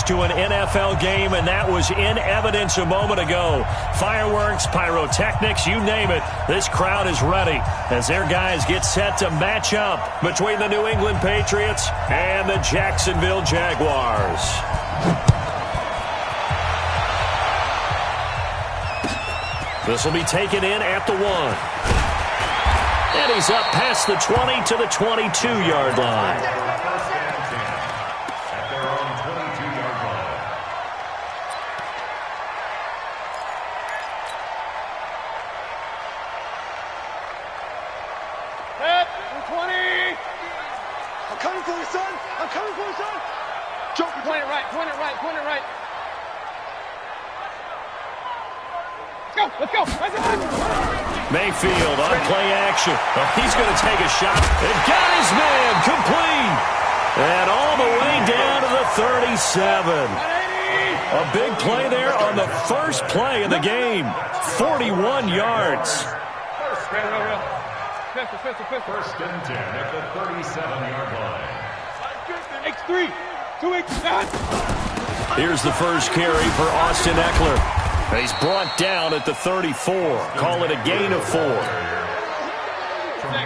to an NFL game, and that was in evidence a moment ago. Fireworks, pyrotechnics, you name it. This crowd is ready as their guys get set to match up between the New England Patriots and the Jacksonville Jaguars. This will be taken in at the 1. And he's up past the 20 to the 22-yard line. Mayfield on play action. Oh, he's going to take a shot. And got his man complete. And all the way down to the 37. A big play there on the first play of the game. 41 yards. First and 10 at the 37-yard line. X3. 2X. Here's the first carry for Austin Eckler. He's brought down at the 34. Call it a gain of 4.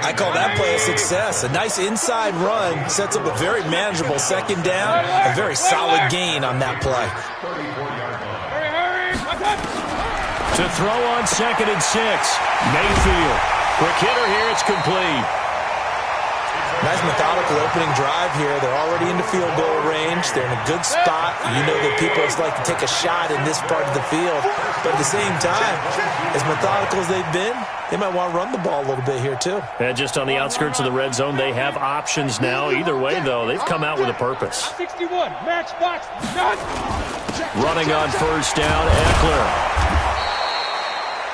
I call that play a success. A nice inside run sets up a very manageable second down. A very solid gain on that play. To throw on 2nd and 6. Mayfield. Quick hitter here. It's complete. Nice methodical opening drive here. They're already into field goal range. They're in a good spot. You know that people just like to take a shot in this part of the field. But at the same time, as methodical as they've been, they might want to run the ball a little bit here too. And just on the outskirts of the red zone, they have options now. Either way, though, they've come out with a purpose. 61, matchbox, done. Running on first down, Eckler.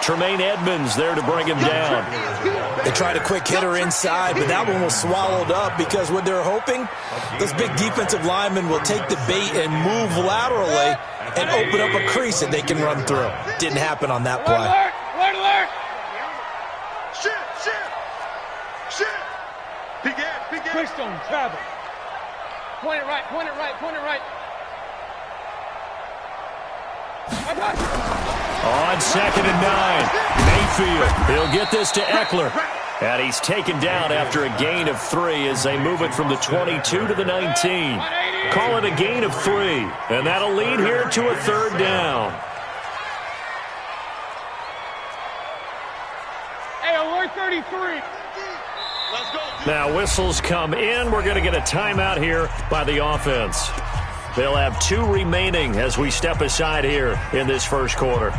Tremaine Edmonds there to bring him down. They tried a quick hitter inside, but that one was swallowed up because what they're hoping, this big defensive lineman will take the bait and move laterally and open up a crease that they can run through. Didn't happen on that play. Alert, alert. Shit. Begin. Quickstone, travel. Point it right. On 2nd and 9, Mayfield. He'll get this to Eckler. And he's taken down after a gain of 3 as they move it from the 22 to the 19. Call it a gain of 3. And that'll lead here to a 3rd down. Hey, alert 33. Now whistles come in. We're going to get a timeout here by the offense. They'll have 2 remaining as we step aside here in this first quarter.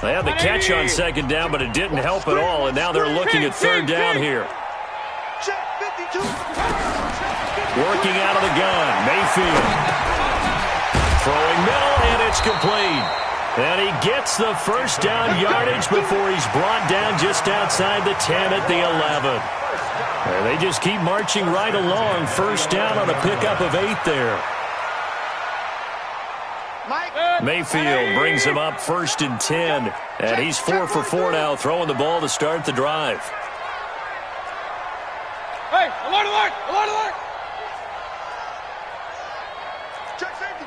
They had the catch on 2nd down, but it didn't help at all, and now they're looking at 3rd down here. Working out of the gun, Mayfield. Throwing middle, and it's complete. And he gets the first down yardage before he's brought down just outside the 10 at the 11. And they just keep marching right along. First down on a pickup of 8 there. Mayfield brings him up 1st and 10. And he's 4 for 4 now, throwing the ball to start the drive. Hey, alert!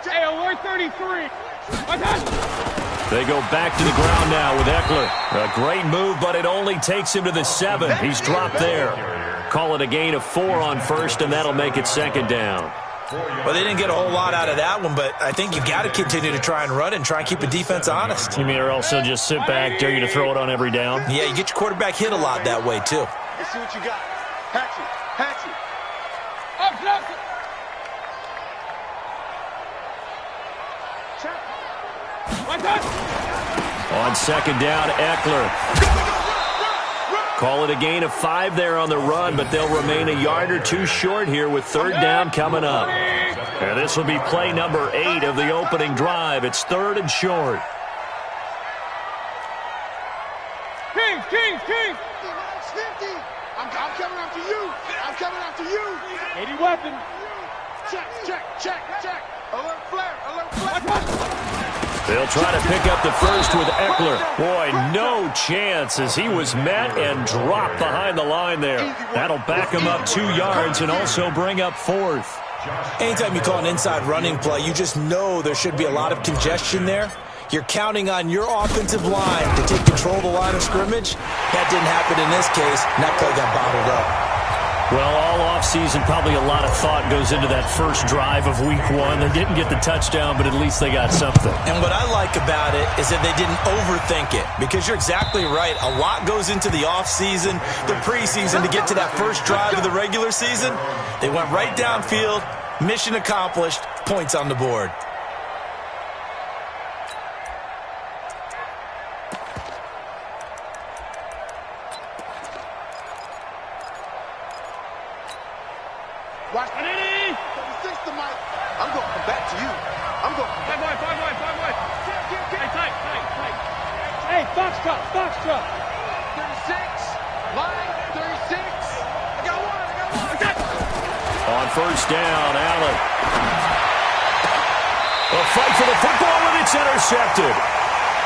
Hey, alert 33. They go back to the ground now with Eckler. A great move, but it only takes him to the 7. He's dropped there. Call it a gain of 4 on 1st, and that'll make it 2nd down. Well, they didn't get a whole lot out of that one, but I think you've got to continue to try and run and try and keep the defense honest. You mean or else they'll just sit back, dare you to throw it on every down? Yeah, you get your quarterback hit a lot that way, too. Let's see what you got. Patch it. On 2nd down, Eckler. Call it a gain of 5 there on the run, but they'll remain a yard or 2 short here with 3rd down coming up. And this will be play number 8 of the opening drive. It's 3rd and short. Kings. I'm coming after you. I'm coming after you. 80 weapon. Check. Alert flare. They'll try to pick up the first with Eckler. Boy, no chance as he was met and dropped behind the line there. That'll back him up 2 yards and also bring up 4th. Anytime you call an inside running play, you just know there should be a lot of congestion there. You're counting on your offensive line to take control of the line of scrimmage. That didn't happen in this case, and that play got bottled up. Well, all offseason, probably a lot of thought goes into that first drive of week 1. They didn't get the touchdown, but at least they got something. And what I like about it is that they didn't overthink it, because you're exactly right. A lot goes into the offseason, the preseason, to get to that first drive of the regular season. They went right downfield, mission accomplished, points on the board. Watch. 36 to Mike. I'm going to come back to you. I'm going to come back. Five wide. Hey, tight. Hey, box truck. 36. Line 36. I got one. On first down, Allen. A fight for the football, and it's intercepted.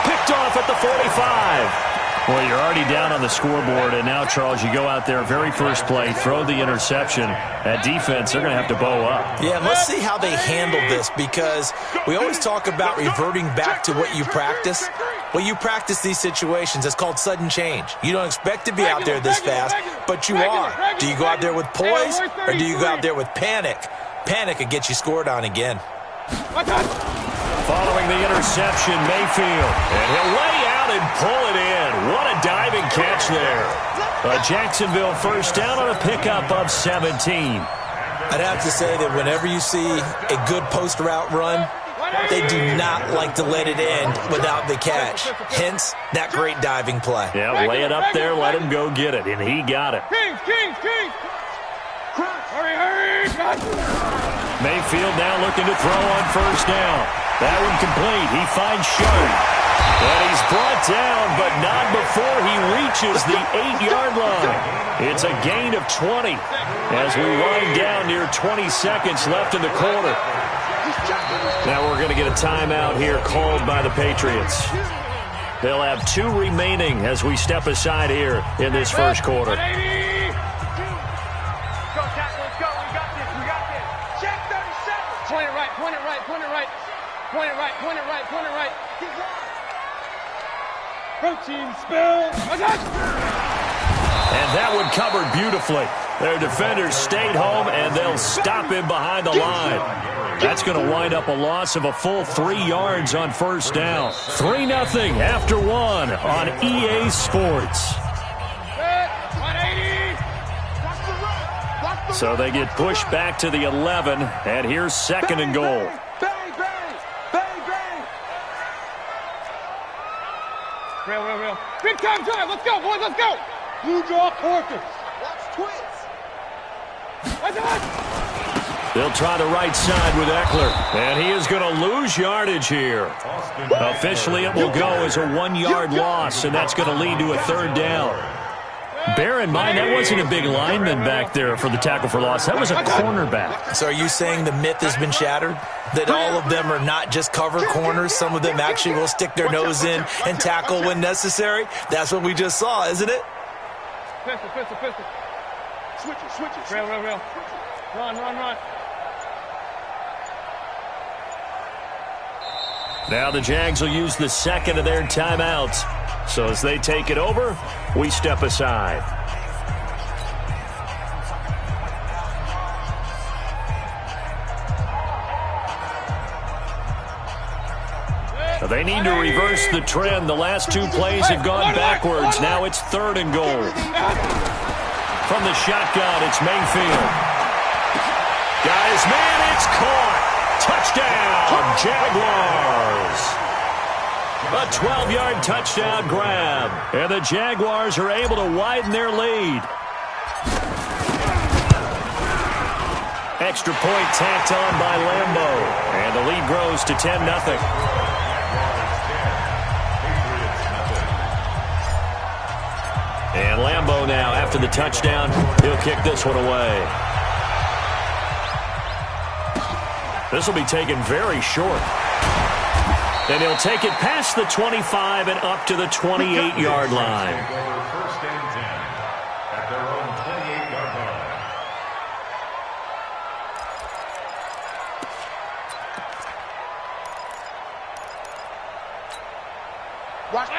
Picked off at the 45. Well, you're already down on the scoreboard, and now, Charles, you go out there, very first play, throw the interception. That defense, they're going to have to bow up. Yeah, let's see how they handle this, because we always talk about reverting back to what you practice. Well, you practice these situations. It's called sudden change. You don't expect to be out there this fast, but you are. Do you go out there with poise, or do you go out there with panic? Panic will get you scored on again. Following the interception, Mayfield. And he'll lay out and pull it in. What a diving catch there. A Jacksonville first down on a pickup of 17. I'd have to say that whenever you see a good post route run, they do not like to let it end without the catch. Hence, that great diving play. Yeah, lay it up there, let him go get it, and he got it. Kings. Hurry. Mayfield now looking to throw on first down. That one complete. He finds Sharp. And he's brought down, but not before he reaches the 8-yard line. It's a gain of 20 as we wind down near 20 seconds left in the quarter. Now we're going to get a timeout here called by the Patriots. They'll have 2 remaining as we step aside here in this first quarter. Point it right. Protein spill. And that one covered beautifully. Their defenders stayed home, and they'll stop him behind the line. That's going to wind up a loss of a full 3 yards on first down. 3-0 after 1 on EA Sports. So they get pushed back to the 11, and here's 2nd and goal. Real. Big time drive. Let's go, boys. Let's go. Blue jaw quarters. Watch twins. They'll try the right side with Eckler. And he is going to lose yardage here. Officially, it will go as a 1-yard loss, and that's going to lead to a 3rd down. Bear in mind, that wasn't a big lineman back there for the tackle for loss. That was a cornerback. So are you saying the myth has been shattered? That all of them are not just cover corners? Some of them actually will stick their nose in and tackle when necessary? That's what we just saw, isn't it? Pistol. Switch it. Real. Run. Now the Jags will use the 2nd of their timeouts. So as they take it over, we step aside. They need to reverse the trend. The last 2 plays have gone backwards. Now it's 3rd and goal. From the shotgun, it's Mayfield. Got his man, it's caught. Touchdown, Jaguars. A 12-yard touchdown grab. And the Jaguars are able to widen their lead. Extra point tacked on by Lambo. And the lead grows to 10-0. And Lambeau now, after the touchdown, he'll kick this one away. This will be taken very short. And he'll take it past the 25 and up to the 28-yard line. First and 10 at their own 28-yard line.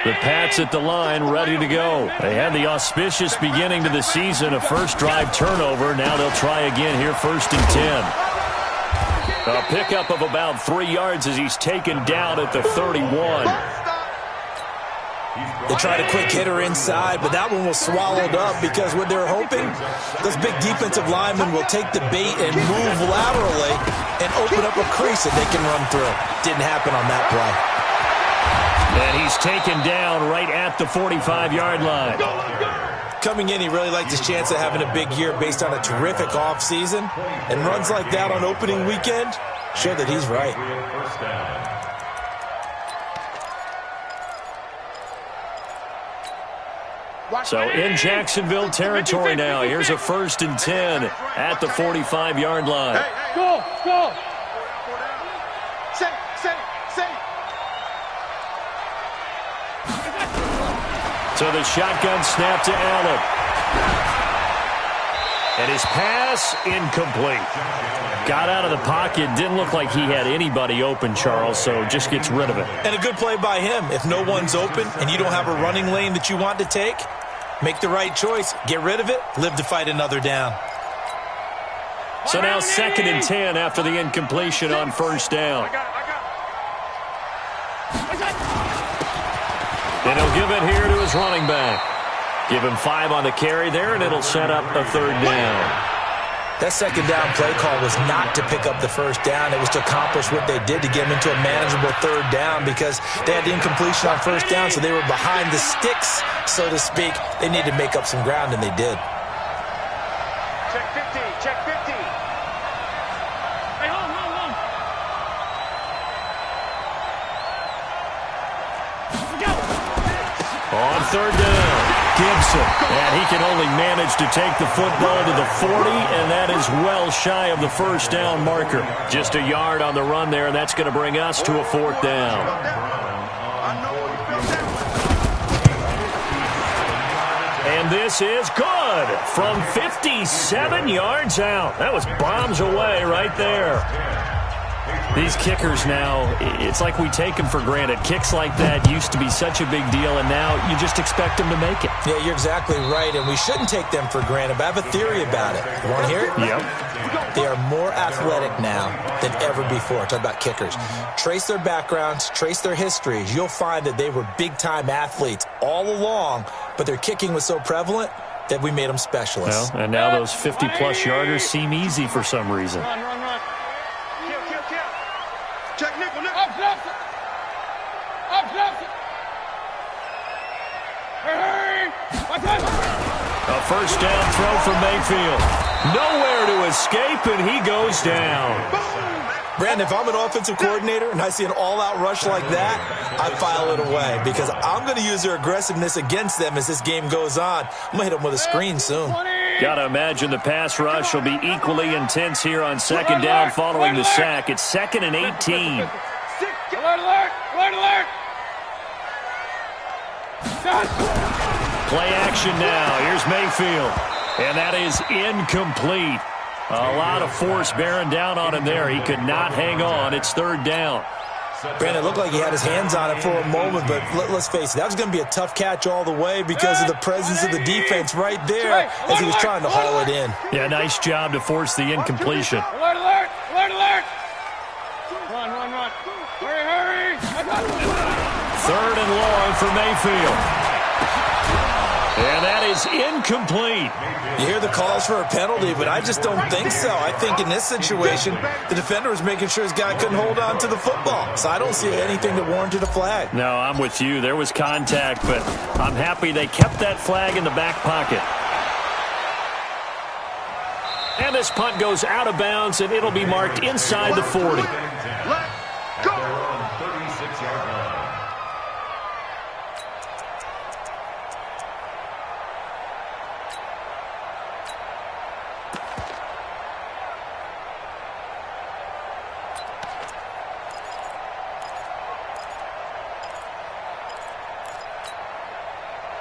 The Pats at the line, ready to go. They had the auspicious beginning to the season, a first drive turnover. Now they'll try again here, first and 10. A pickup of about 3 yards as he's taken down at the 31. They tried a quick hitter inside, but that one was swallowed up because what they're hoping, those big defensive linemen will take the bait and move laterally and open up a crease that they can run through. Didn't happen on that play. And he's taken down right at the 45-yard line. Coming in, he really liked his chance of having a big year based on a terrific offseason. And runs like that on opening weekend show that he's right. So in Jacksonville territory now. Here's a first and 10 at the 45-yard line. Go, go. So the shotgun snap to Allen. And his pass incomplete. Got out of the pocket. Didn't look like he had anybody open, Charles, so just gets rid of it. And a good play by him. If no one's open and you don't have a running lane that you want to take, make the right choice. Get rid of it. Live to fight another down. So now second and 10 after the incompletion on first down. And he'll give it here to his running back. Give him 5 on the carry there, and it'll set up a third down. That second down play call was not to pick up the first down. It was to accomplish what they did to get them into a manageable third down because they had the incompletion on first down, so they were behind the sticks, so to speak. They needed to make up some ground, and they did. Check 50, check 50. Hey, hold on. On third down, Gibson. And he can only manage to take the football to the 40, and that is well shy of the first down marker. Just a yard on the run there, and that's going to bring us to a fourth down. And this is good from 57 yards out. That was bombs away right there. These kickers now, it's like we take them for granted. Kicks like that used to be such a big deal, and now you just expect them to make it. Yeah, you're exactly right, and we shouldn't take them for granted, but I have a theory about it. You want to hear it? Yep. They are more athletic now than ever before. Talk about kickers. Trace their backgrounds, trace their histories. You'll find that they were big-time athletes all along, but their kicking was so prevalent that we made them specialists. Well, and now those 50-plus yarders seem easy for some reason. Run. Check nickel. Up, left. Hey. A first down throw for Mayfield. Nowhere to escape, and he goes down. Brandon, if I'm an offensive coordinator and I see an all-out rush like that, I file it away because I'm going to use their aggressiveness against them as this game goes on. I'm going to hit them with a screen soon. Got to imagine the pass rush will be equally intense here on second down following the sack. It's 2nd and 18. Alert. Play action now. Here's Mayfield. And that is incomplete. A lot of force bearing down on him there. He could not hang on. It's third down. Brandon, it looked like he had his hands on it for a moment, but let's face it, that was going to be a tough catch all the way because of the presence of the defense right there as he was trying to haul it in. Yeah, nice job to force the incompletion. Alert. Run. Hurry. Third and long for Mayfield. And that is incomplete. You hear the calls for a penalty, but I just don't think so. I think in this situation, the defender was making sure his guy couldn't hold on to the football. So I don't see anything that warranted a flag. No, I'm with you. There was contact, but I'm happy they kept that flag in the back pocket. And this punt goes out of bounds, and it'll be marked inside the 40.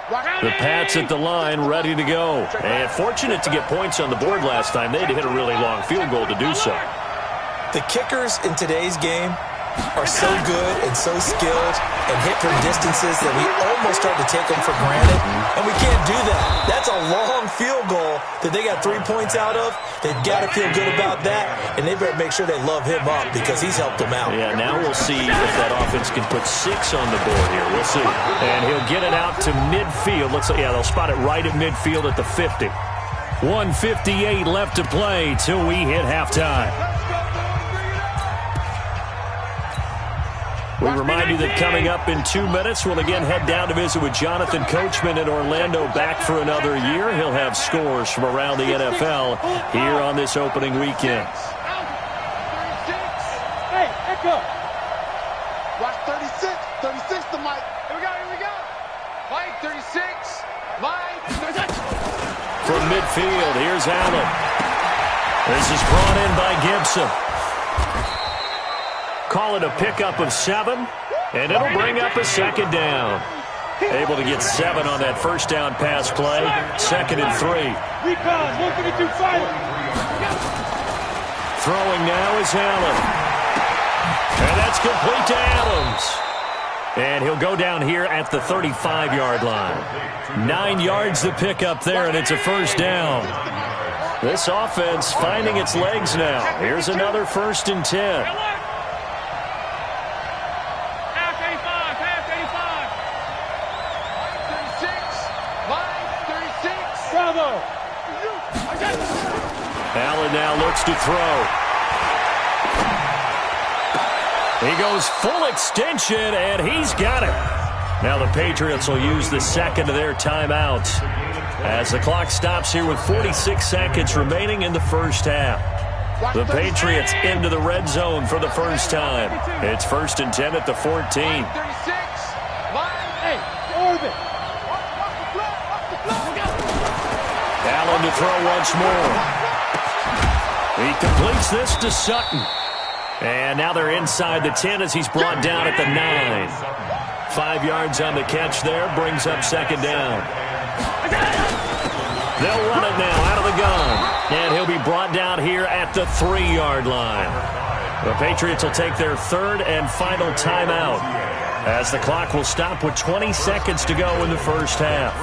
The Pats at the line, ready to go. And fortunate to get points on the board last time. They had to hit a really long field goal to do so. The kickers in today's game are so good and so skilled and hit from distances that we almost start to take them for granted, and we can't do that. That's a long field goal that they got 3 points out of. They've got to feel good about that, and they better make sure they love him up because he's helped them out. Yeah, now we'll see if that offense can put 6 on the board here. We'll see. And he'll get it out to midfield. They'll spot it right at midfield at the 50. 1:58 left to play till we hit halftime. We remind you that coming up in 2 minutes, we'll again head down to visit with Jonathan Coachman in Orlando, back for another year. He'll have scores from around the NFL here on this opening weekend. Hey, Echo. Watch 36. 36 to Mike. Here we go. Mike, 36. Mike. From midfield, here's Allen. This is brought in by Gibson. Call it a pickup of 7, and it'll bring up a second down. Able to get 7 on that first down pass play. 2nd and 3. Recon, 152 fire. Throwing now is Allen. And that's complete to Adams. And he'll go down here at the 35-yard line. 9 yards to pick up there, and it's a first down. This offense finding its legs now. Here's another 1st and 10. Allen now looks to throw. He goes full extension, and he's got it. Now the Patriots will use the second of their timeouts as the clock stops here with 46 seconds remaining in the first half. The Patriots into the red zone for the first time. It's 1st and 10 at the 14. Allen to throw once more. He completes this to Sutton. And now they're inside the 10 as he's brought down at the 9. 5 yards on the catch there, brings up second down. They'll run it now out of the gun. And he'll be brought down here at the 3-yard line. The Patriots will take their 3rd and final timeout as the clock will stop with 20 seconds to go in the first half.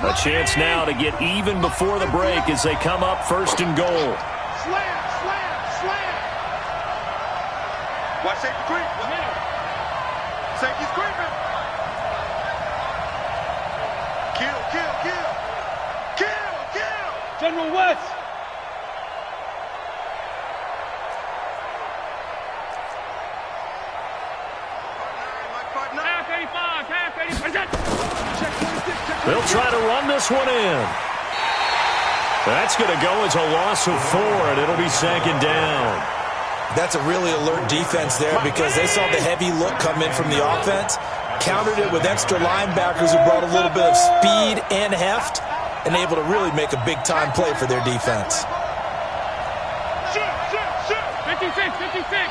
A chance now to get even before the break as they come up 1st and goal. Slam. Watch safety creep. Safety's creeping. Kill. General West. They'll try to run this one in. That's going to go as a loss of 4, and it'll be 2nd down. That's a really alert defense there because they saw the heavy look come in from the offense, countered it with extra linebackers who brought a little bit of speed and heft, and able to really make a big-time play for their defense. 56.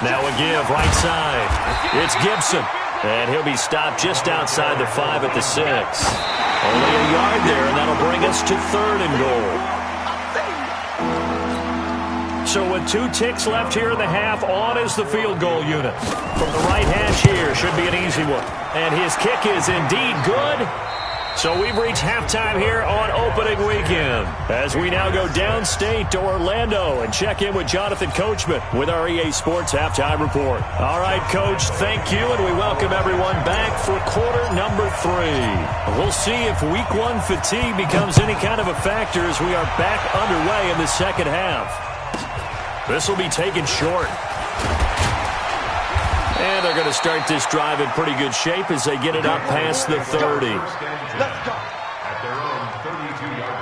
Now a give right side. It's Gibson. And he'll be stopped just outside the 5 at the 6. Only a yard there, and that'll bring us to 3rd and goal. So with 2 ticks left here in the half, on is the field goal unit. From the right hash here, should be an easy one. And his kick is indeed good. So we've reached halftime here on opening weekend as we now go downstate to Orlando and check in with Jonathan Coachman with our EA Sports Halftime Report. All right, Coach, thank you, and we welcome everyone back for quarter number 3. We'll see if week 1 fatigue becomes any kind of a factor as we are back underway in the second half. This will be taken short. And they're going to start this drive in pretty good shape as they get it up past the 30. Let's go. At their own 32-yard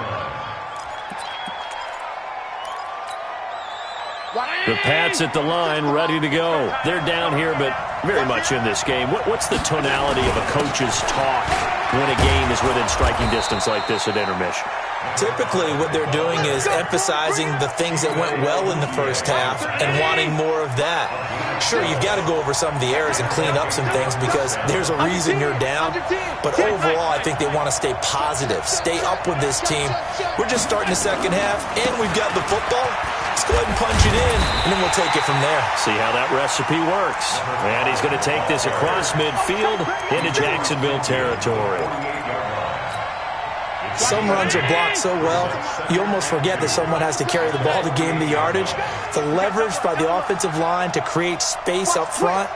line. The Pats at the line, ready to go. They're down here, but very much in this game. What's the tonality of a coach's talk when a game is within striking distance like this at intermission? Typically, what they're doing is emphasizing the things that went well in the first half and wanting more of that. Sure, you've got to go over some of the errors and clean up some things because there's a reason you're down. But overall, I think they want to stay positive, stay up with this team. We're just starting the second half, and we've got the football. Let's go ahead and punch it in, and then we'll take it from there. See how that recipe works. And he's going to take this across midfield into Jacksonville territory. Some runs are blocked so well, you almost forget that someone has to carry the ball to gain the yardage. The leverage by the offensive line to create space up front,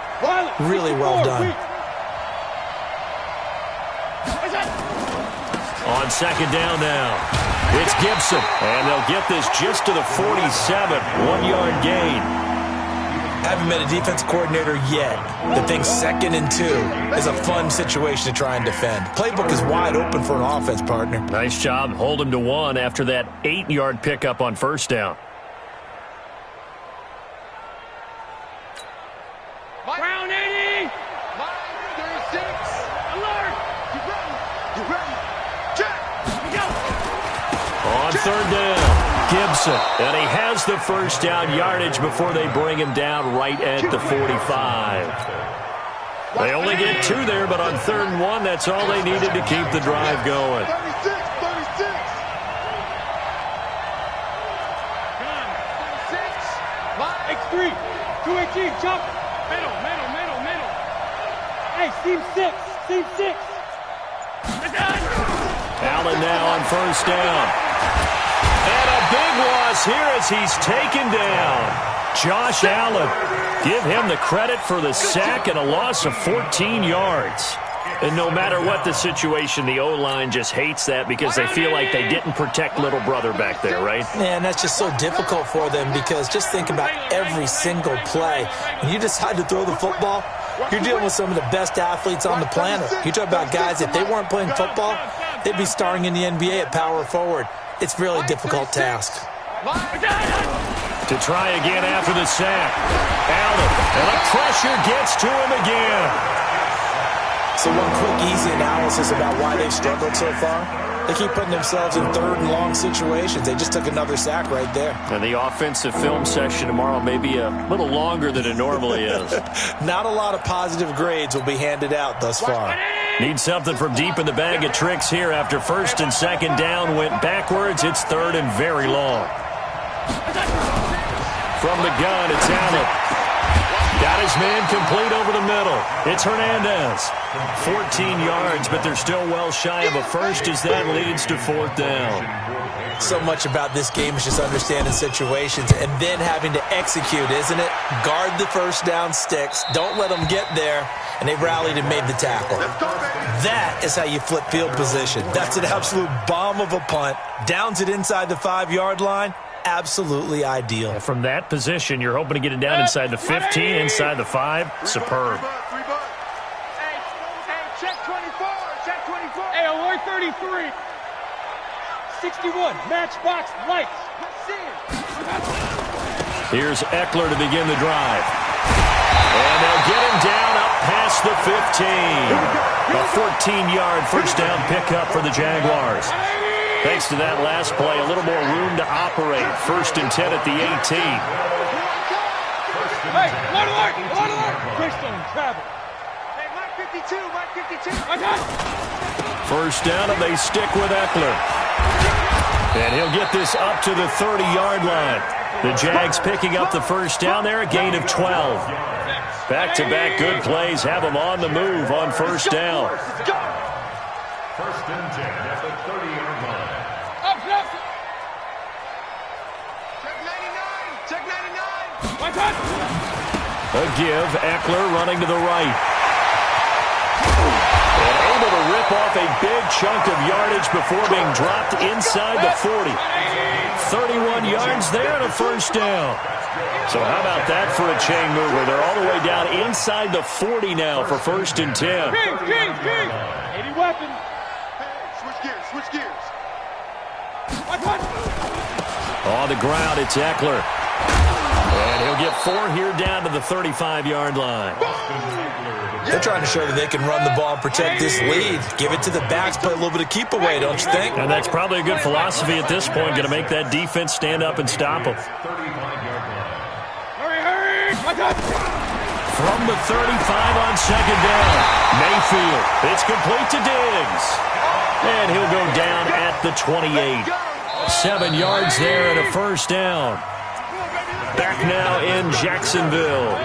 really well done. On second down now, it's Gibson, and they'll get this just to the 47, 1-yard gain. Haven't met a defense coordinator yet that thinks 2nd and 2 is a fun situation to try and defend. Playbook is wide open for an offense, partner. Nice job. Hold him to 1 after that 8-yard pickup on first down. Brown 80. Line 36. Alert. You ready? Check. Go. On third down, Gibson. And he has the first down yardage before they bring him down right at the 45. They only get 2 there, but on 3rd and 1, that's all they needed to keep the drive going. 36. X3. 218. Jump. Middle. Hey, seam 6. Allen now on first down. And a big loss here as he's taken down. Josh Allen. Give him the credit for the sack and a loss of 14 yards. And no matter what the situation, the O-line just hates that because they feel like they didn't protect little brother back there, right? Man, that's just so difficult for them because just think about every single play. When you decide to throw the football, you're dealing with some of the best athletes on the planet. You talk about guys, if they weren't playing football, they'd be starring in the NBA at power forward. It's a really difficult task. To try again after the sack. Allen, and the pressure gets to him again. So one quick, easy analysis about why they've struggled so far. They keep putting themselves in 3rd and long situations. They just took another sack right there. And the offensive film session tomorrow may be a little longer than it normally is. Not a lot of positive grades will be handed out thus far. Need something from deep in the bag of tricks here after 1st and 2nd down went backwards. It's 3rd and very long. From the gun, it's Allen. Got his man complete over the middle. It's Hernandez. 14 yards, but they're still well shy of a first as that leads to 4th down. So much about this game is just understanding situations and then having to execute, isn't it? Guard the first down sticks. Don't let them get there. And they rallied and made the tackle. That is how you flip field position. That's an absolute bomb of a punt. Downs it inside the 5-yard line. Absolutely ideal. And from that position, you're hoping to get it down inside the 15, inside the 5. Superb. Hey, check 24. Hey, alert 33. 61. Matchbox lights. Here's Eckler to begin the drive. And they'll get him down up past the 15. A 14-yard first down pickup for the Jaguars. Thanks to that last play, a little more room to operate. 1st and 10 at the 18. Hey, one alert! Crystal and travel. Hey, Mike 52. Okay. First down, and they stick with Eckler. And he'll get this up to the 30-yard line. The Jags picking up the first down there, a gain of 12. Back-to-back good plays have them on the move on first down. 1st and 10 at the 30-yard line. Up. Check 99. One touch. A give, Eckler running to the right. And able to rip off a big chunk of yardage before being dropped inside the 40. 31 yards there and a first down. So how about that for a chain mover? They're all the way down inside the 40 now for 1st and 10. King. 80 weapon. Switch gears. One touch. On the ground, it's Eckler. And he'll They'll get 4 here down to the 35-yard line. They're trying to show that they can run the ball and protect this lead. Give it to the backs, play a little bit of keep away, don't you think? And that's probably a good philosophy at this point, going to make that defense stand up and stop them. Hurry! From the 35 on second down, Mayfield. It's complete to Diggs. And he'll go down at the 28. 7 yards there and a first down. Back now in Jacksonville.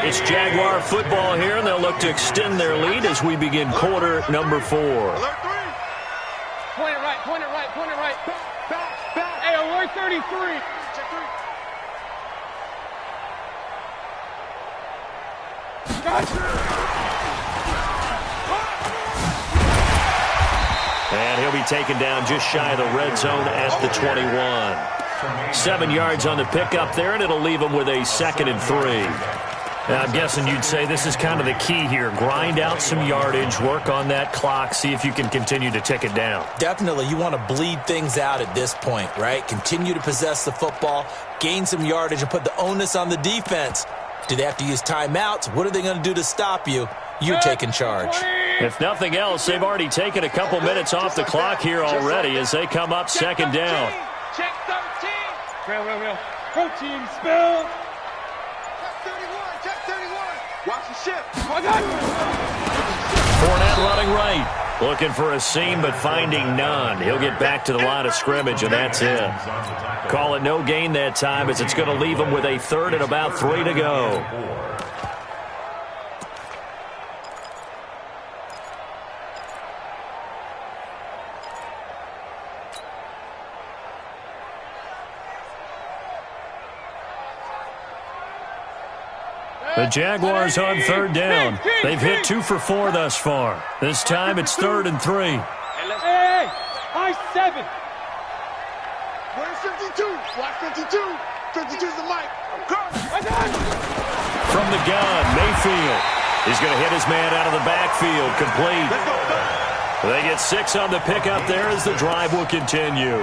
It's Jaguar football here, and they'll look to extend their lead as we begin quarter number 4. Point it right. Hey, alert 33. Check 3. And he'll be taken down just shy of the red zone at the 21. 7 yards on the pickup there, and it'll leave them with a 2nd and 3. Now, I'm guessing you'd say this is kind of the key here. Grind out some yardage, work on that clock, see if you can continue to tick it down. Definitely. You want to bleed things out at this point, right? Continue to possess the football, gain some yardage, and put the onus on the defense. Do they have to use timeouts? What are they going to do to stop you? You're taking charge. If nothing else, they've already taken a couple minutes off the clock here already as they come up 2nd down. Check 13. Real. Protein spell. Watch the ship. Fournette running right. Looking for a seam, but finding none. He'll get back to the line of scrimmage, and that's it. Call it no gain that time as it's going to leave him with a 3rd and about 3 to go. The Jaguars on 3rd down. They've hit 2 for 4 thus far. This time it's 3rd and 3. Hey, high 7. Where's 52? Watch 52. 52's the mic. From the gun, Mayfield. He's going to hit his man out of the backfield. Complete. They get 6 on the pickup there as the drive will continue.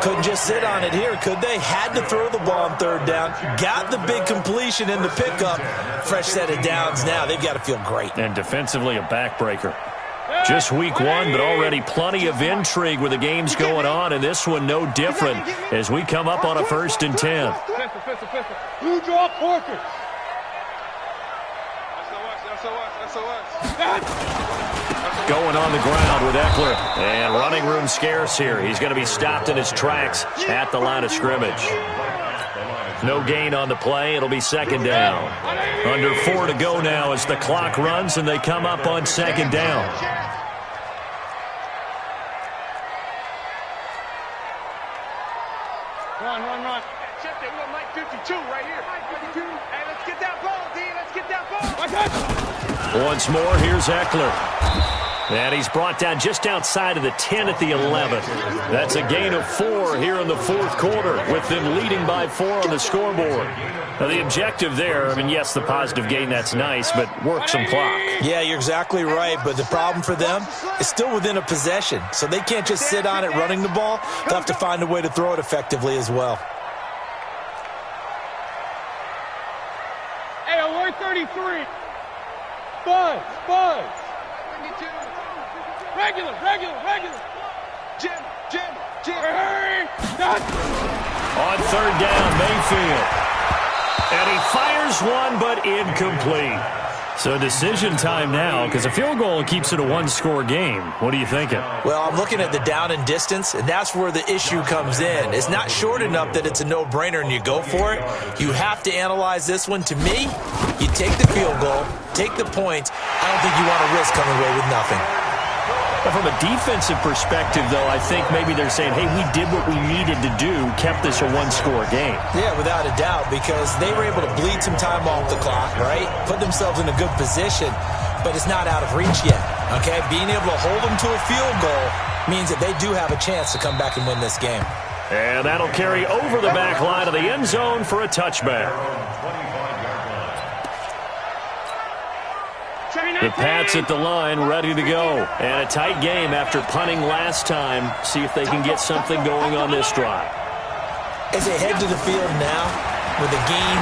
Couldn't just sit on it here, could they? Had to throw the ball on 3rd down. Got the big completion in the pickup. Fresh set of downs now. They've got to feel great. And defensively a backbreaker. Just week 1, but already plenty of intrigue with the games going on, and this one no different as we come up on a 1st and 10. Pistol. Blue draw Corkers. Going on the ground with Eckler. And running room scarce here. He's going to be stopped in his tracks at the line of scrimmage. No gain on the play. It'll be 2nd down. Under 4 to go now as the clock runs and they come up on 2nd down. Run. Check that. We got Mike 52 right here. Mike 52. Hey, let's get that ball, D. Let's get that ball. Once more, here's Eckler. And he's brought down just outside of the 10 at the 11. That's a gain of 4 here in the 4th quarter with them leading by 4 on the scoreboard. Now, the objective there, I mean, yes, the positive gain, that's nice, but work some clock. Yeah, you're exactly right, but the problem for them is still within a possession, so they can't just sit on it running the ball. They'll have to find a way to throw it effectively as well. Hey, alert 33. Buzz. Regular. Jim. Hurry. On 3rd down, Mayfield. And he fires one, but incomplete. So decision time now, because a field goal keeps it a 1-score game. What are you thinking? Well, I'm looking at the down and distance, and that's where the issue comes in. It's not short enough that it's a no-brainer and you go for it. You have to analyze this one. To me, you take the field goal, take the points. I don't think you want to risk coming away with nothing. From a defensive perspective, though, I think maybe they're saying, hey, we did what we needed to do, kept this a 1-score game. Yeah, without a doubt, because they were able to bleed some time off the clock, right? Put themselves in a good position, but it's not out of reach yet, okay? Being able to hold them to a field goal means that they do have a chance to come back and win this game. And that'll carry over the back line of the end zone for a touchback. The Pats at the line, ready to go. And a tight game after punting last time. See if they can get something going on this drive. As they head to the field now, with a game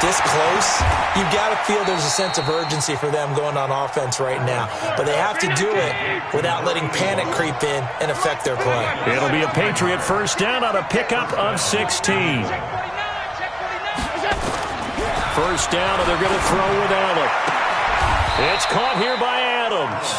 this close, you've got to feel there's a sense of urgency for them going on offense right now. But they have to do it without letting panic creep in and affect their play. It'll be a Patriot first down on a pickup of 16. First down, and they're going to throw with Allen. It's caught here by Adams.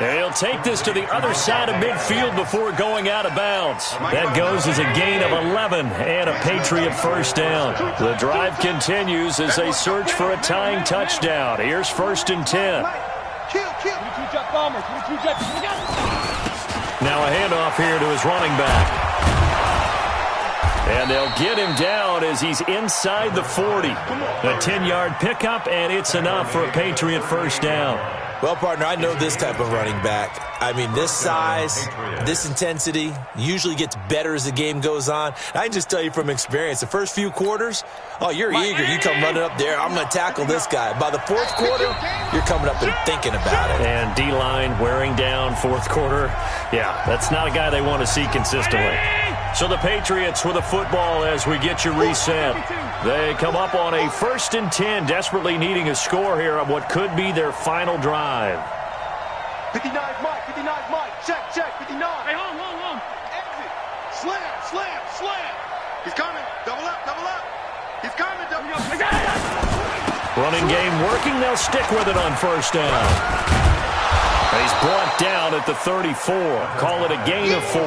He'll take this to the other side of midfield before going out of bounds. That goes as a gain of 11 and a Patriot first down. The drive continues as they search for a tying touchdown. Here's 1st and 10. Now a handoff here to his running back. And they'll get him down as he's inside the 40. A 10-yard pickup, and it's enough for a Patriot first down. Well, partner, I know this type of running back. I mean, this size, this intensity usually gets better as the game goes on. I can just tell you from experience, the first few quarters, oh, you're eager. You come running up there, I'm going to tackle this guy. By the 4th quarter, you're coming up there thinking about it. And D-line wearing down 4th quarter. Yeah, that's not a guy they want to see consistently. So the Patriots with a football as we get you reset. They come up on a 1st and 10, desperately needing a score here on what could be their final drive. 59 Mike, 59 Mike, check, 59. Hey, hold. Exit, slam. He's coming, double up. He's coming, double up. Running game working, they'll stick with it on first down. He's brought down at the 34. Call it a gain of 4.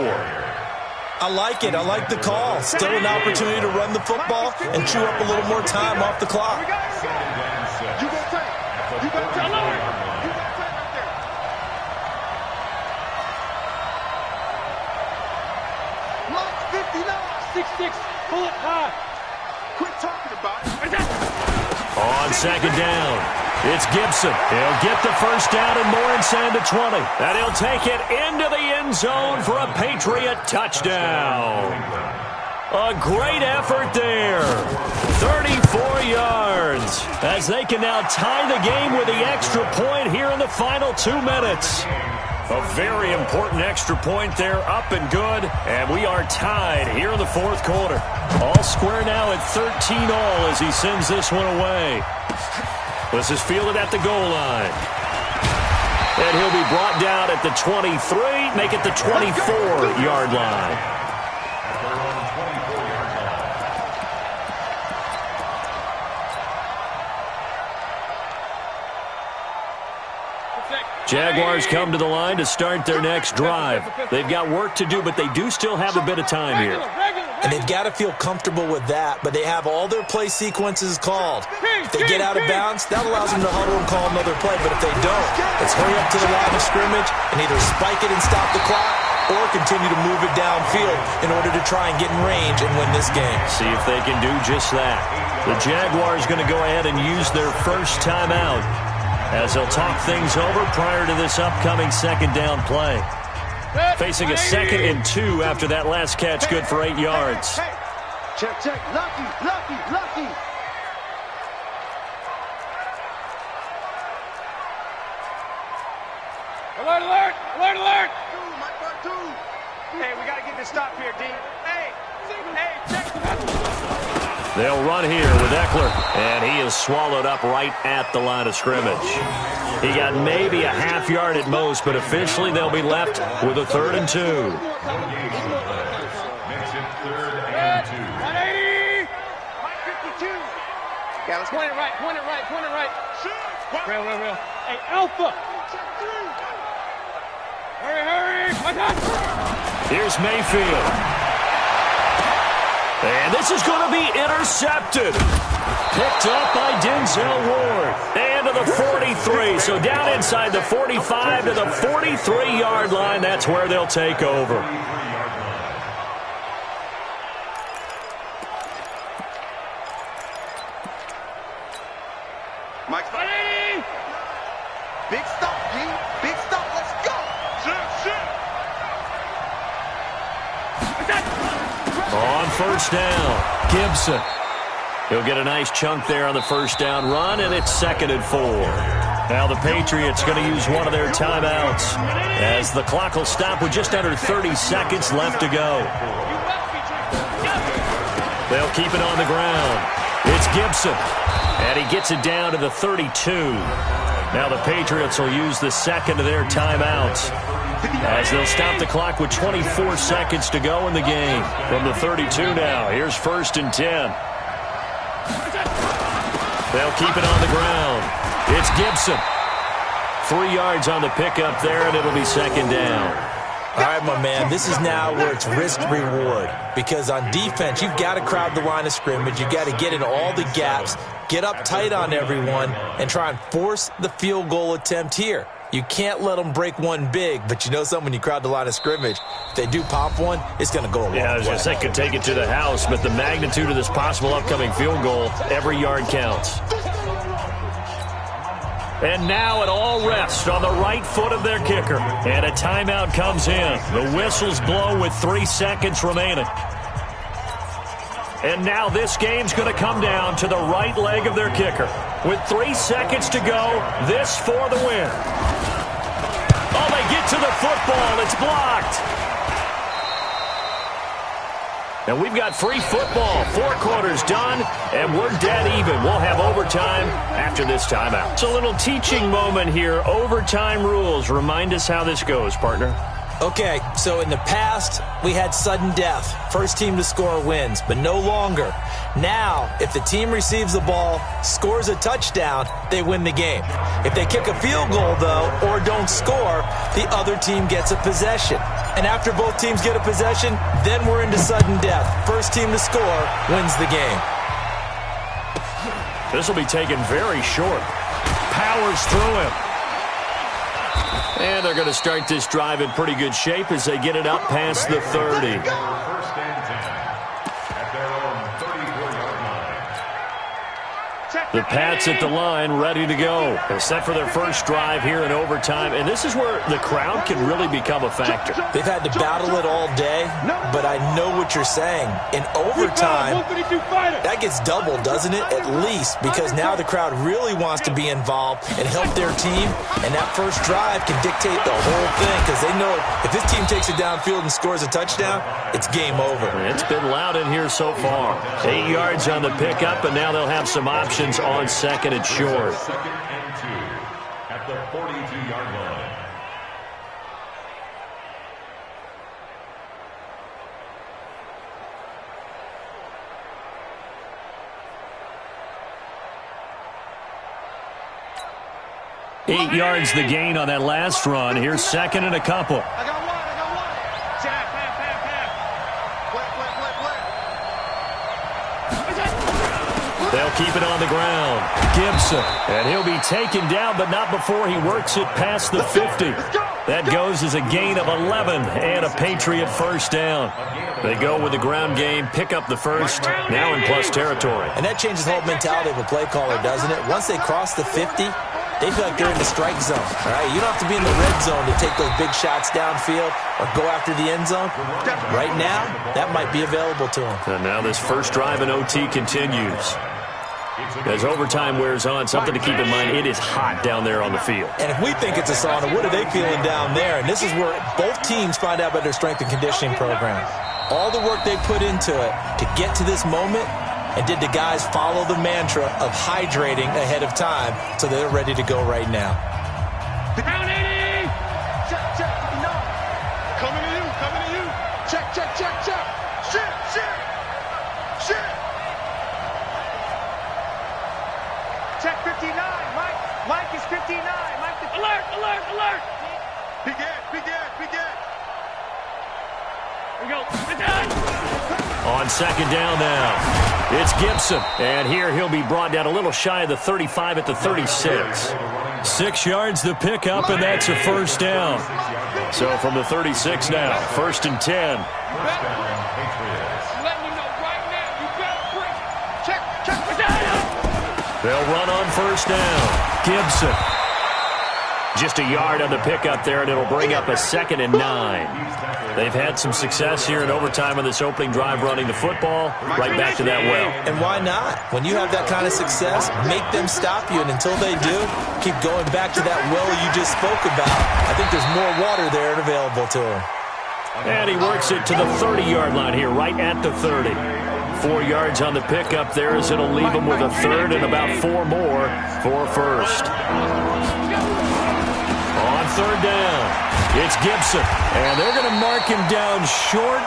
I like it. I like the call. Still an opportunity to run the football and chew up a little more time off the clock. You go take. You go take right there. Mike 59. 6'6", bullet high. Quit talking about it. On second down, it's Gibson. He'll get the first down and more inside the 20. And he'll take it into the end zone for a Patriot touchdown. A great effort there. 34 yards as they can now tie the game with the extra point here in the final 2 minutes. A very important extra point there, up and good, and we are tied here in the 4th quarter. All square now at 13-all as he sends this one away. This is fielded at the goal line. And he'll be brought down at the 23, make it the 24-yard line. Jaguars come to the line to start their next drive. They've got work to do, but they do still have a bit of time here. And they've got to feel comfortable with that, but they have all their play sequences called. If they get out of bounds, that allows them to huddle and call another play, but if they don't, it's hurry up to the line of scrimmage and either spike it and stop the clock or continue to move it downfield in order to try and get in range and win this game. See if they can do just that. The Jaguars going to go ahead and use their first timeout as they'll talk things over prior to this upcoming second down play. Facing a 2nd and 2 after that last catch, good for 8 yards. Check. Lucky. Alert. Hey, we got to get this stop here, D. Hey, check. They'll run here with Eckler, and he is swallowed up right at the line of scrimmage. He got maybe a half yard at most, but officially they'll be left with a 3rd and 2. Makes it 3rd and 2. 180. Mike 52. Yeah, let's point it right. Real. Hey, Alpha. Hurry. Here's Mayfield. And this is going to be intercepted. Picked up by Denzel Ward. And to the 43. So down inside the 45 to the 43-yard line. That's where they'll take over. Mike's ready. Big stop, G. Big stop. Let's go. On first down, Gibson. He'll get a nice chunk there on the first down run, and it's 2nd and 4. Now the Patriots going to use one of their timeouts as the clock will stop with just under 30 seconds left to go. They'll keep it on the ground. It's Gibson, and he gets it down to the 32. Now the Patriots will use the second of their timeouts as they'll stop the clock with 24 seconds to go in the game. From the 32 now, here's 1st and 10. They'll keep it on the ground. It's Gibson. 3 yards on the pickup there, and it'll be 2nd down. All right, my man, this is now where it's risk-reward. Because on defense, you've got to crowd the line of scrimmage. You've got to get in all the gaps, get up tight on everyone, and try and force the field goal attempt here. You can't let them break one big, but you know something, when you crowd the line of scrimmage, if they do pop one, it's going to go a long way. Yeah, I was going to say, could take it to the house, but the magnitude of this possible upcoming field goal, every yard counts. And now it all rests on the right foot of their kicker. And a timeout comes in. The whistles blow with 3 seconds remaining. And now this game's going to come down to the right leg of their kicker. With 3 seconds to go, this for the win. Oh, they get to the football. It's blocked. And we've got free football. 4 quarters done, and we're dead even. We'll have overtime after this timeout. It's a little teaching moment here. Overtime rules. Remind us how this goes, partner. Okay, so in the past, we had sudden death. First team to score wins, but no longer. Now, if the team receives the ball, scores a touchdown, they win the game. If they kick a field goal, though, or don't score, the other team gets a possession. And after both teams get a possession, then we're into sudden death. First team to score wins the game. This will be taken very short. Powers through him. And they're going to start this drive in pretty good shape as they get it up past the 30. The Pats at the line, ready to go. They're set for their first drive here in overtime, and this is where the crowd can really become a factor. They've had to battle it all day, but I know what you're saying. In overtime, that gets doubled, doesn't it? At least, because now the crowd really wants to be involved and help their team, and that first drive can dictate the whole thing, because they know if this team takes it downfield and scores a touchdown, it's game over. It's been loud in here so far. 8 yards on the pickup, and now they'll have some options on 2nd and short. 2nd and 2 at the 42-yard line. Eight yards the gain on that last run. Here's 2nd and a couple. I got one. Tap. They'll keep it on the ground. Gibson. And he'll be taken down, but not before he works it past the 50. That goes as a gain of 11 and a Patriot first down. They go with the ground game, pick up the first, now in plus territory. And that changes the whole mentality of a play caller, doesn't it? Once they cross the 50, they feel like they're in the strike zone. All right? You don't have to be in the red zone to take those big shots downfield or go after the end zone. Right now, that might be available to them. And now this first drive in OT continues. As overtime wears on, something to keep in mind, it is hot down there on the field. And if we think it's a sauna, what are they feeling down there? And this is where both teams find out about their strength and conditioning program. All the work they put into it to get to this moment, and did the guys follow the mantra of hydrating ahead of time so they're ready to go right now? Down 80! Check. No. Coming to you. Check. Shit. Check 59. Mike is 59. Alert! Be good. Here we go. It's done. On 2nd down now, it's Gibson. And here he'll be brought down a little shy of the 35 at the 36. 6 yards the pickup, and that's a first down. So from the 36 now, 1st and 10. Letting you know right now, you better break. Check. They'll run on first down. Gibson. Just a yard on the pickup there, and it'll bring up a 2nd and 9. They've had some success here in overtime on this opening drive running the football. Right back to that well. And why not? When you have that kind of success, make them stop you. And until they do, keep going back to that well you just spoke about. I think there's more water there and available to him. And he works it to the 30-yard line here, right at the 30. 4 yards on the pickup there, as it'll leave them with a third and about 4 more for first. On third down, it's Gibson, and they're going to mark him down short,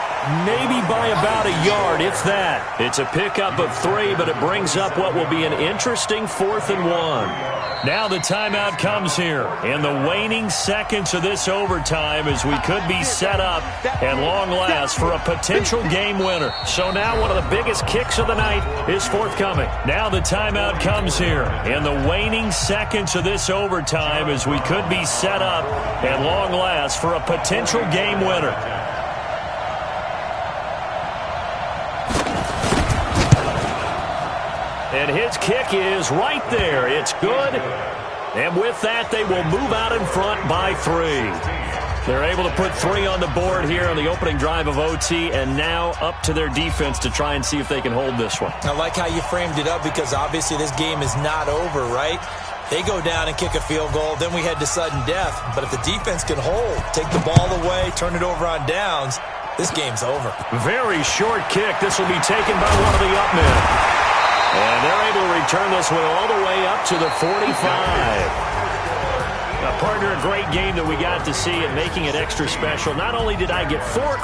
maybe by about a yard, if that. It's a pickup of 3, but it brings up what will be an interesting 4th and 1. Now the timeout comes here in the waning seconds of this overtime, as we could be set up at long last for a potential game winner. So now one of the biggest kicks of the night is forthcoming. Now the timeout comes here in the waning seconds of this overtime, as we could be set up at long last for a potential game winner. And his kick is right there. It's good. And with that, they will move out in front by 3. They're able to put 3 on the board here on the opening drive of OT, and now up to their defense to try and see if they can hold this one. I like how you framed it up, because obviously this game is not over, right? They go down and kick a field goal, then we head to sudden death. But if the defense can hold, take the ball away, turn it over on downs, this game's over. Very short kick. This will be taken by one of the up men. And they're able to return this one all the way up to the 45. Partner, a great game that we got to see, and making it extra special. Not only did I get 4